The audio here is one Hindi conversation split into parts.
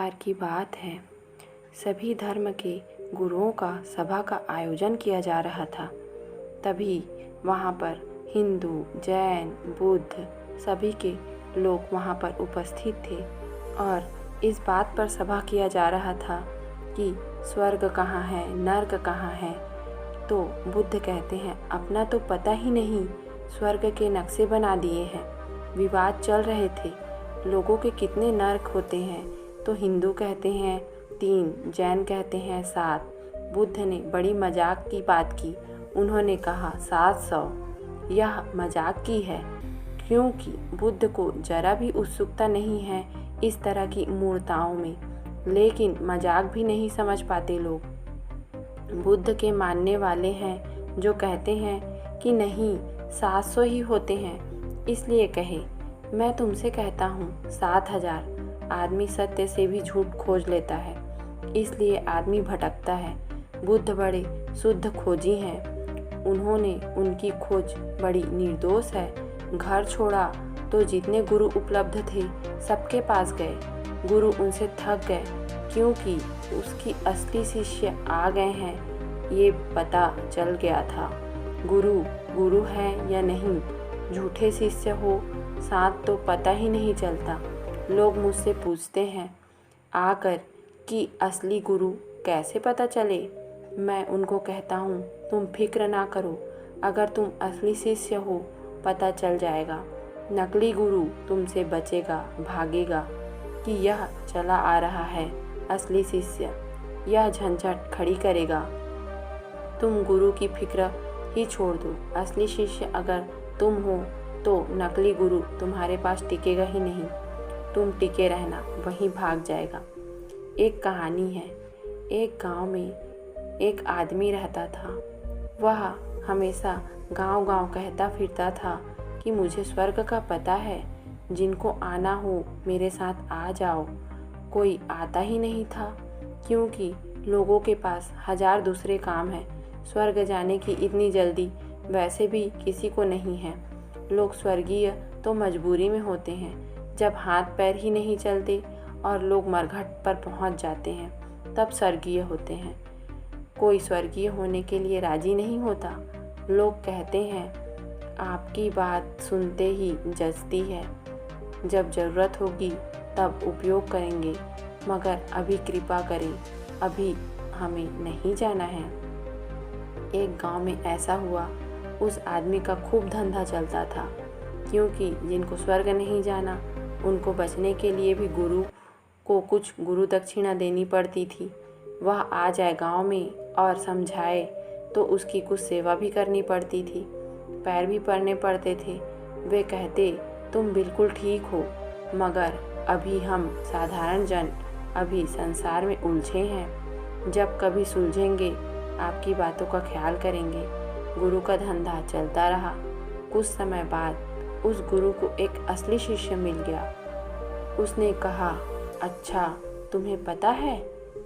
बार की बात है, सभी धर्म के गुरुओं का सभा का आयोजन किया जा रहा था। तभी वहाँ पर हिंदू, जैन, बुद्ध सभी के लोग वहाँ पर उपस्थित थे और इस बात पर सभा किया जा रहा था कि स्वर्ग कहाँ है, नर्क कहाँ है। तो बुद्ध कहते हैं, अपना तो पता ही नहीं, स्वर्ग के नक्शे बना दिए हैं। विवाद चल रहे थे, लोगों के कितने नर्क होते हैं। तो हिंदू कहते हैं 3, जैन कहते हैं 7। बुद्ध ने बड़ी मजाक की बात की, उन्होंने कहा 700। यह मजाक की है, क्योंकि बुद्ध को जरा भी उत्सुकता नहीं है इस तरह की मूर्ताओं में, लेकिन मजाक भी नहीं समझ पाते लोग। बुद्ध के मानने वाले हैं जो कहते हैं कि नहीं, 700 ही होते हैं। इसलिए कहे, मैं तुमसे कहता हूँ 7000। आदमी सत्य से भी झूठ खोज लेता है, इसलिए आदमी भटकता है। बुद्ध बड़े शुद्ध खोजी हैं, उन्होंने उनकी खोज बड़ी निर्दोष है। घर छोड़ा तो जितने गुरु उपलब्ध थे सबके पास गए। गुरु उनसे थक गए, क्योंकि उसकी असली शिष्य आ गए हैं ये पता चल गया था। गुरु गुरु है या नहीं, झूठे शिष्य हो साथ तो पता ही नहीं चलता। लोग मुझसे पूछते हैं आकर कि असली गुरु कैसे पता चले। मैं उनको कहता हूँ, तुम फिक्र ना करो, अगर तुम असली शिष्य हो पता चल जाएगा। नकली गुरु तुमसे बचेगा, भागेगा कि यह चला आ रहा है। असली शिष्य यह झंझट खड़ी करेगा। तुम गुरु की फिक्र ही छोड़ दो। असली शिष्य अगर तुम हो तो नकली गुरु तुम्हारे पास टिकेगा ही नहीं। तुम टिके रहना, वहीं भाग जाएगा। एक कहानी है, एक गांव में एक आदमी रहता था। वह हमेशा गांव-गांव कहता फिरता था कि मुझे स्वर्ग का पता है, जिनको आना हो मेरे साथ आ जाओ। कोई आता ही नहीं था, क्योंकि लोगों के पास 1000 दूसरे काम हैं। स्वर्ग जाने की इतनी जल्दी वैसे भी किसी को नहीं है। लोग स्वर्गीय तो मजबूरी में होते हैं, जब हाथ पैर ही नहीं चलते और लोग मरघट पर पहुंच जाते हैं, तब स्वर्गीय होते हैं। कोई स्वर्गीय होने के लिए राजी नहीं होता। लोग कहते हैं आपकी बात सुनते ही जचती है, जब ज़रूरत होगी तब उपयोग करेंगे, मगर अभी कृपा करें, अभी हमें नहीं जाना है। एक गांव में ऐसा हुआ, उस आदमी का खूब धंधा चलता था, क्योंकि जिनको स्वर्ग नहीं जाना उनको बचने के लिए भी गुरु को कुछ गुरु दक्षिणा देनी पड़ती थी। वह आ जाए गांव में और समझाए तो उसकी कुछ सेवा भी करनी पड़ती थी, पैर भी पड़ने पड़ते थे। वे कहते तुम बिल्कुल ठीक हो, मगर अभी हम साधारण जन अभी संसार में उलझे हैं, जब कभी सुलझेंगे आपकी बातों का ख्याल करेंगे। गुरु का धंधा चलता रहा। कुछ समय बाद उस गुरु को एक असली शिष्य मिल गया। उसने कहा, अच्छा तुम्हें पता है,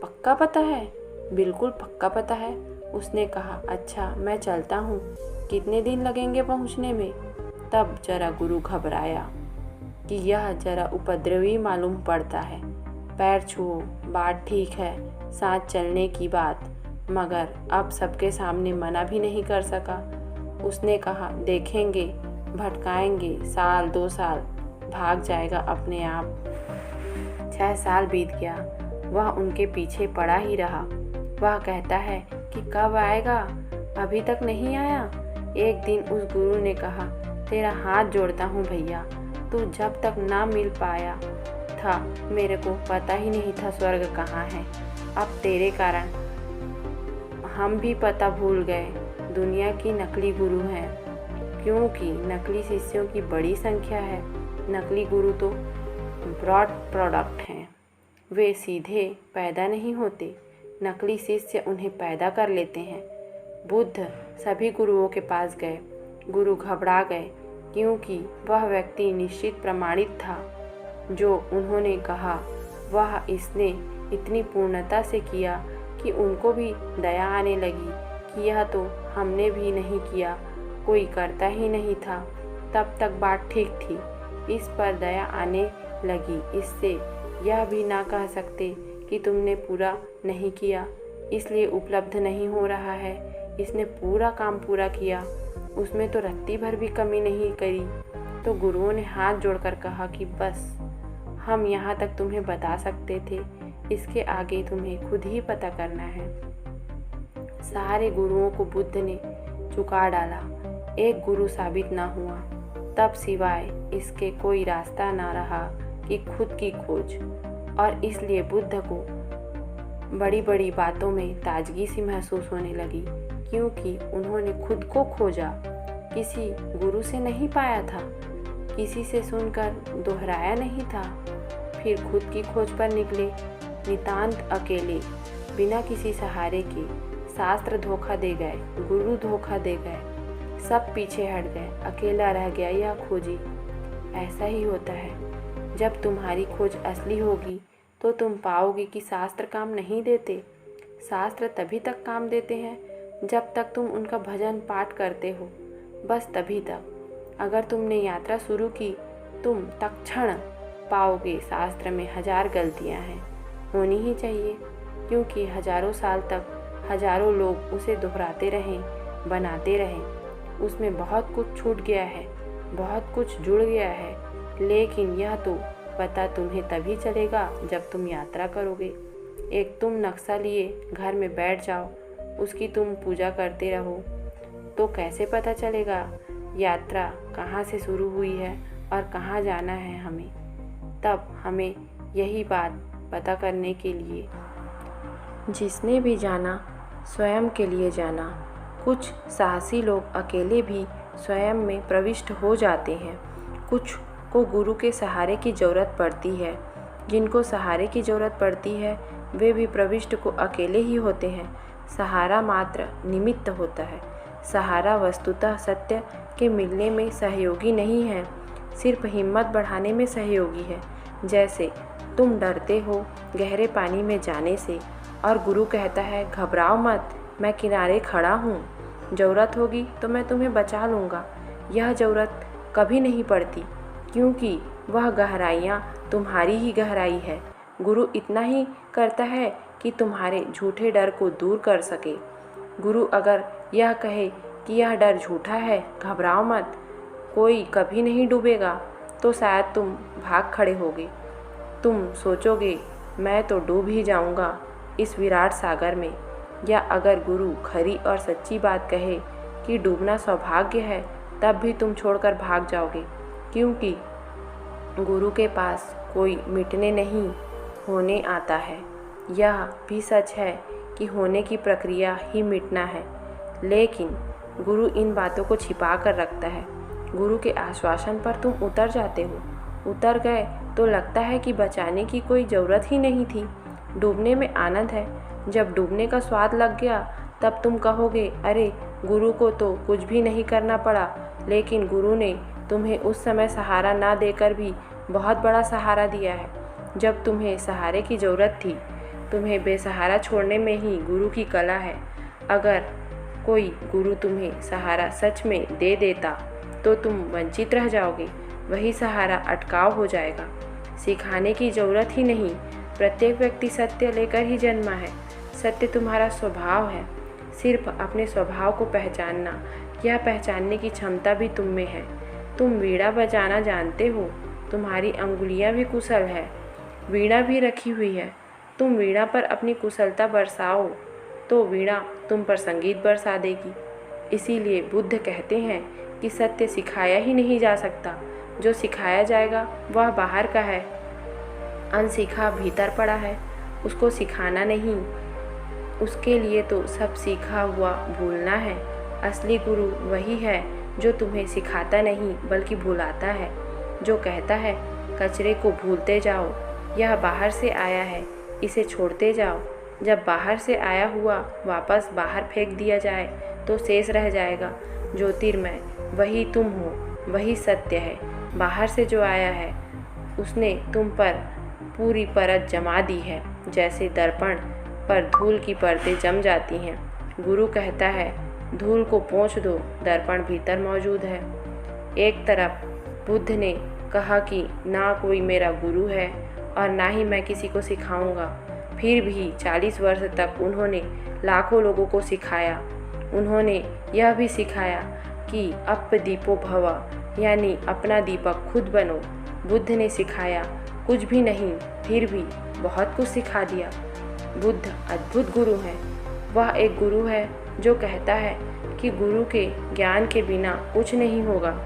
पक्का पता है? बिल्कुल पक्का पता है। उसने कहा, अच्छा मैं चलता हूँ, कितने दिन लगेंगे पहुँचने में? तब जरा गुरु घबराया कि यह जरा उपद्रवी मालूम पड़ता है। पैर छुओ, बात ठीक है, साथ चलने की बात, मगर अब सबके सामने मना भी नहीं कर सका। उसने कहा, देखेंगे, भटकाएंगे, साल 2 साल, भाग जाएगा अपने आप। 6 साल बीत गया, वह उनके पीछे पड़ा ही रहा। वह कहता है कि कब आएगा, अभी तक नहीं आया। एक दिन उस गुरु ने कहा, तेरा हाथ जोड़ता हूँ भैया, तू जब तक ना मिल पाया था मेरे को पता ही नहीं था स्वर्ग कहाँ है। अब तेरे कारण हम भी पता भूल गए। दुनिया की नकली गुरु हैं, क्योंकि नकली शिष्यों की बड़ी संख्या है। नकली गुरु तो ब्रॉड प्रोडक्ट हैं, वे सीधे पैदा नहीं होते, नकली शिष्य उन्हें पैदा कर लेते हैं। बुद्ध सभी गुरुओं के पास गए। गुरु घबरा गए, क्योंकि वह व्यक्ति निश्चित प्रमाणित था। जो उन्होंने कहा वह इसने इतनी पूर्णता से किया कि उनको भी दया आने लगी कि यह तो हमने भी नहीं किया, कोई करता ही नहीं था। तब तक बात ठीक थी, इस पर दया आने लगी। इससे यह भी ना कह सकते कि तुमने पूरा नहीं किया इसलिए उपलब्ध नहीं हो रहा है। इसने पूरा काम पूरा किया, उसमें तो रत्ती भर भी कमी नहीं करी। तो गुरुओं ने हाथ जोड़कर कहा कि बस हम यहाँ तक तुम्हें बता सकते थे, इसके आगे तुम्हें खुद ही पता करना है। सारे गुरुओं को बुद्ध ने चुका डाला, एक गुरु साबित ना हुआ। तब सिवाय इसके कोई रास्ता ना रहा कि खुद की खोज, और इसलिए बुद्ध को बड़ी बड़ी बातों में ताजगी सी महसूस होने लगी, क्योंकि उन्होंने खुद को खोजा, किसी गुरु से नहीं पाया था, किसी से सुनकर दोहराया नहीं था। फिर खुद की खोज पर निकले, नितांत अकेले, बिना किसी सहारे के। शास्त्र धोखा दे गए, गुरु धोखा दे गए, सब पीछे हट गए, अकेला रह गया यह खोजी। ऐसा ही होता है, जब तुम्हारी खोज असली होगी तो तुम पाओगे कि शास्त्र काम नहीं देते। शास्त्र तभी तक काम देते हैं जब तक तुम उनका भजन पाठ करते हो, बस तभी तक। अगर तुमने यात्रा शुरू की, तुम तत्क्षण पाओगे शास्त्र में 1000 गलतियां हैं, होनी ही चाहिए, क्योंकि हजारों साल तक हजारों लोग उसे दोहराते रहें, बनाते रहें। उसमें बहुत कुछ छूट गया है, बहुत कुछ जुड़ गया है, लेकिन यह तो पता तुम्हें तभी चलेगा जब तुम यात्रा करोगे। एक तुम नक्शा लिए घर में बैठ जाओ, उसकी तुम पूजा करते रहो, तो कैसे पता चलेगा यात्रा कहाँ से शुरू हुई है और कहाँ जाना है हमें। तब हमें यही बात पता करने के लिए, जिसने भी जाना स्वयं के लिए जाना। कुछ साहसी लोग अकेले भी स्वयं में प्रविष्ट हो जाते हैं, कुछ को गुरु के सहारे की ज़रूरत पड़ती है। जिनको सहारे की ज़रूरत पड़ती है वे भी प्रविष्ट को अकेले ही होते हैं। सहारा मात्र निमित्त होता है, सहारा वस्तुतः सत्य के मिलने में सहयोगी नहीं है, सिर्फ हिम्मत बढ़ाने में सहयोगी है। जैसे तुम डरते हो गहरे पानी में जाने से और गुरु कहता है घबराओ मत, मैं किनारे खड़ा हूँ, ज़रूरत होगी तो मैं तुम्हें बचा लूँगा। यह ज़रूरत कभी नहीं पड़ती, क्योंकि वह गहराइयाँ तुम्हारी ही गहराई है। गुरु इतना ही करता है कि तुम्हारे झूठे डर को दूर कर सके। गुरु अगर यह कहे कि यह डर झूठा है, घबराओ मत, कोई कभी नहीं डूबेगा, तो शायद तुम भाग खड़े होगे। तुम सोचोगे मैं तो डूब ही जाऊंगा इस विराट सागर में। या अगर गुरु खरी और सच्ची बात कहे कि डूबना सौभाग्य है, तब भी तुम छोड़कर भाग जाओगे, क्योंकि गुरु के पास कोई मिटने नहीं होने आता है। यह भी सच है कि होने की प्रक्रिया ही मिटना है, लेकिन गुरु इन बातों को छिपा कर रखता है। गुरु के आश्वासन पर तुम उतर जाते हो, उतर गए तो लगता है कि बचाने की कोई ज़रूरत ही नहीं थी। डूबने में आनंद है, जब डूबने का स्वाद लग गया तब तुम कहोगे अरे गुरु को तो कुछ भी नहीं करना पड़ा, लेकिन गुरु ने तुम्हें उस समय सहारा ना देकर भी बहुत बड़ा सहारा दिया है। जब तुम्हें सहारे की ज़रूरत थी, तुम्हें बेसहारा छोड़ने में ही गुरु की कला है। अगर कोई गुरु तुम्हें सहारा सच में दे देता तो तुम वंचित रह जाओगे, वही सहारा अटकाव हो जाएगा। सिखाने की ज़रूरत ही नहीं, प्रत्येक व्यक्ति सत्य लेकर ही जन्मा है। सत्य तुम्हारा स्वभाव है, सिर्फ अपने स्वभाव को पहचानना, यह पहचानने की क्षमता भी तुम में है। तुम वीणा बजाना जानते हो, तुम्हारी अंगुलियां भी कुशल है, वीणा भी रखी हुई है। तुम वीणा पर अपनी कुशलता बरसाओ तो वीणा तुम पर संगीत बरसा देगी। इसीलिए बुद्ध कहते हैं कि सत्य सिखाया ही नहीं जा सकता, जो सिखाया जाएगा वह बाहर का है, अनसीखा भीतर पड़ा है, उसको सिखाना नहीं। उसके लिए तो सब सीखा हुआ भूलना है। असली गुरु वही है जो तुम्हें सिखाता नहीं बल्कि भुलाता है, जो कहता है कचरे को भूलते जाओ, यह बाहर से आया है, इसे छोड़ते जाओ। जब बाहर से आया हुआ वापस बाहर फेंक दिया जाए तो शेष रह जाएगा ज्योतिर्मय, वही तुम हो, वही सत्य है। बाहर से जो आया है उसने तुम पर पूरी परत जमा दी है, जैसे दर्पण पर धूल की परतें जम जाती हैं। गुरु कहता है धूल को पोंछ दो, दर्पण भीतर मौजूद है। एक तरफ बुद्ध ने कहा कि ना कोई मेरा गुरु है और ना ही मैं किसी को सिखाऊंगा। फिर भी 40 वर्ष तक उन्होंने लाखों लोगों को सिखाया। उन्होंने यह भी सिखाया कि अप दीपो भव, यानी अपना दीपक खुद बनो। बुद्ध ने सिखाया कुछ भी नहीं, फिर भी बहुत कुछ सिखा दिया। बुद्ध अद्भुत गुरु हैं। वह एक गुरु है जो कहता है कि गुरु के ज्ञान के बिना कुछ नहीं होगा।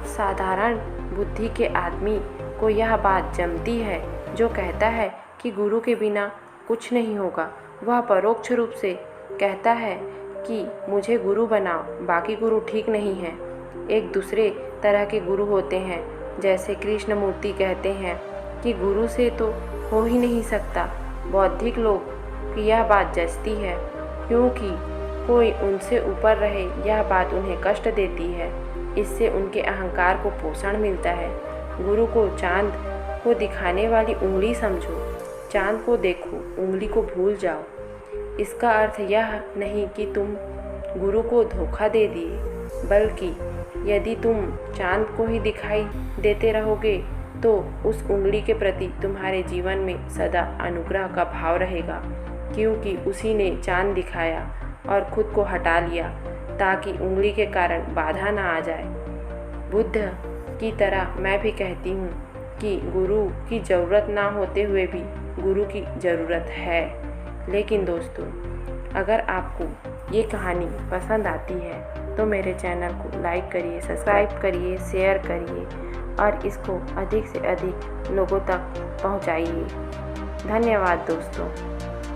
साधारण बुद्धि के आदमी को यह बात जमती है जो कहता है कि गुरु के बिना कुछ नहीं होगा। वह परोक्ष रूप से कहता है कि मुझे गुरु बनाओ, बाकी गुरु ठीक नहीं हैं। एक दूसरे तरह के गुरु होते हैं, जैसे कृष्णमूर्ति कहते हैं कि गुरु से तो हो ही नहीं सकता। बौद्धिक लोग की यह बात जचती है, क्योंकि कोई उनसे ऊपर रहे यह बात उन्हें कष्ट देती है। इससे उनके अहंकार को पोषण मिलता है। गुरु को चांद को दिखाने वाली उंगली समझो। चांद को देखो, उंगली को भूल जाओ। इसका अर्थ यह नहीं कि तुम गुरु को धोखा दे दिए, बल्कि यदि तुम चांद को ही दिखाई देते रहोगे तो उस उंगली के प्रति तुम्हारे जीवन में सदा अनुग्रह का भाव रहेगा, क्योंकि उसी ने चांद दिखाया और खुद को हटा लिया ताकि उंगली के कारण बाधा ना आ जाए। बुद्ध की तरह मैं भी कहती हूँ कि गुरु की ज़रूरत ना होते हुए भी गुरु की ज़रूरत है। लेकिन दोस्तों, अगर आपको ये कहानी पसंद आती है तो मेरे चैनल को लाइक करिए, सब्सक्राइब करिए, शेयर करिए और इसको अधिक से अधिक लोगों तक पहुँचाइए। धन्यवाद दोस्तों।